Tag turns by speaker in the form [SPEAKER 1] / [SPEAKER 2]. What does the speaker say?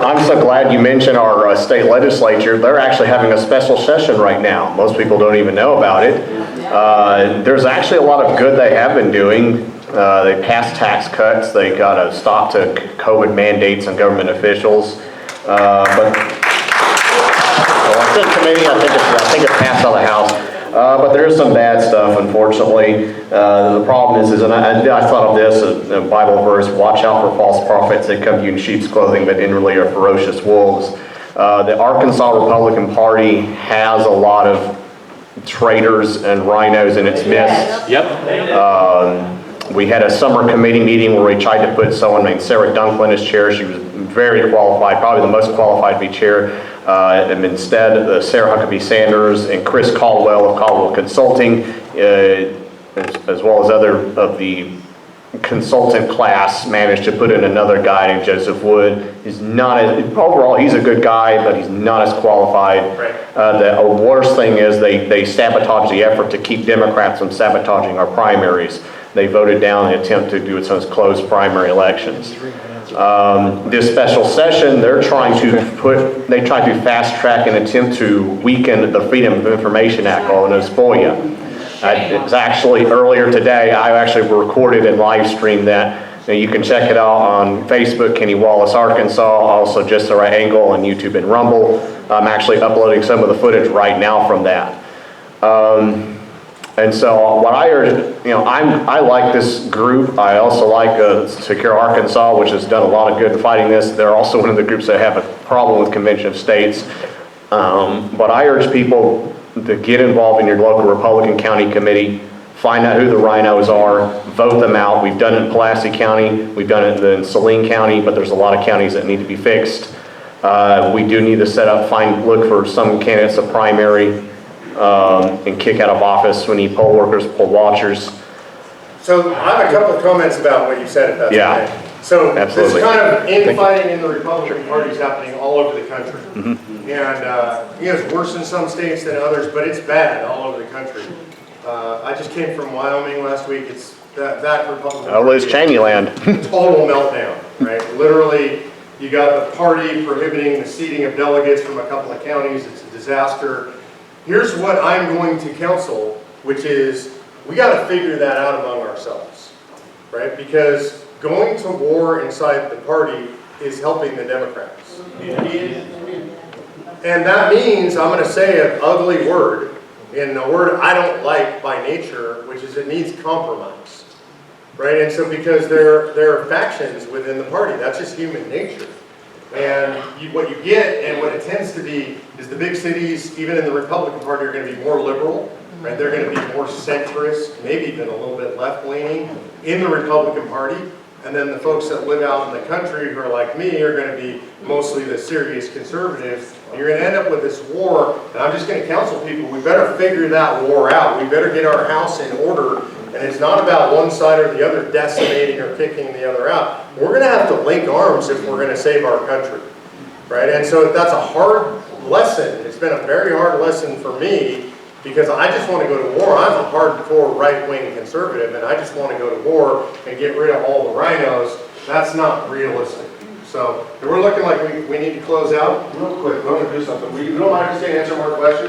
[SPEAKER 1] I'm so glad you mentioned our state legislature. They're actually having a special session right now. Most people don't even know about it. There's actually a lot of good they have been doing. They passed tax cuts. They got a stop to COVID mandates on government officials. But I think committee, I think it passed out of the House. But there is some bad stuff, unfortunately. The problem is and I thought of this, a Bible verse, watch out for false prophets that come to you in sheep's clothing, but inwardly are ferocious wolves. The Arkansas Republican Party has a lot of traitors and rhinos in its midst.
[SPEAKER 2] Yep.
[SPEAKER 1] We had a summer committee meeting where we tried to put someone named Sarah Dunklin as chair. She was very qualified, probably the most qualified to be chair. And instead, Sarah Huckabee Sanders and Chris Caldwell of Caldwell Consulting, as well as other of the consultant class, managed to put in another guy named Joseph Wood. He's not overall, he's a good guy, but he's not as qualified.
[SPEAKER 2] Right.
[SPEAKER 1] The worst thing is they sabotage the effort to keep Democrats from sabotaging our primaries. They voted down the attempt to do its own closed primary elections. This special session, they tried to fast track an attempt to weaken the Freedom of Information Act, known as FOIA. It was actually earlier today, I actually recorded and live streamed that. Now you can check it out on Facebook, Kenny Wallis, Arkansas, also Just the Right Angle on YouTube and Rumble. I'm actually uploading some of the footage right now from that. And so what I urge, I like this group. I also like Secure Arkansas, which has done a lot of good in fighting this. They're also one of the groups that have a problem with Convention of States. But I urge people to get involved in your local Republican county committee, find out who the rhinos are, vote them out. We've done it in Pulaski County, we've done it in Saline County, but there's a lot of counties that need to be fixed. We do need to set up, look for some candidates a primary, and kick out of office. We need poll workers, poll watchers.
[SPEAKER 3] So I have a couple of comments about what you said, if that's okay. So
[SPEAKER 1] absolutely.
[SPEAKER 3] This kind of infighting in the Republican Party is happening all over the country. And it's worse in some states than others, but it's bad all over the country. I just came from Wyoming last week. It's that Republican
[SPEAKER 1] Oh, Liz Cheney land.
[SPEAKER 3] Total meltdown, right? Literally, you got the party prohibiting the seating of delegates from a couple of counties. It's a disaster. Here's what I'm going to counsel, which is we got to figure that out among ourselves, right? Because going to war inside the party is helping the Democrats. And that means I'm going to say an ugly word, and a word I don't like by nature, which is it needs compromise, right? And so because there are factions within the party, that's just human nature. And what you get, and what it tends to be, is the big cities, even in the Republican Party, are going to be more liberal, right? They're going to be more centrist, maybe even a little bit left-leaning in the Republican Party. And then the folks that live out in the country who are like me are going to be mostly the serious conservatives. And you're going to end up with this war, and I'm just going to counsel people, we better figure that war out. We better get our house in order. And it's not about one side or the other decimating or kicking the other out. We're going to have to link arms if we're going to save our country, right? And so that's a hard lesson. It's been a very hard lesson for me because I just want to go to war. I'm a hardcore right-wing conservative, and I just want to go to war and get rid of all the rhinos. That's not realistic. So we're looking like we need to close out.
[SPEAKER 4] Real quick, I want to do something. You don't mind just answer more questions?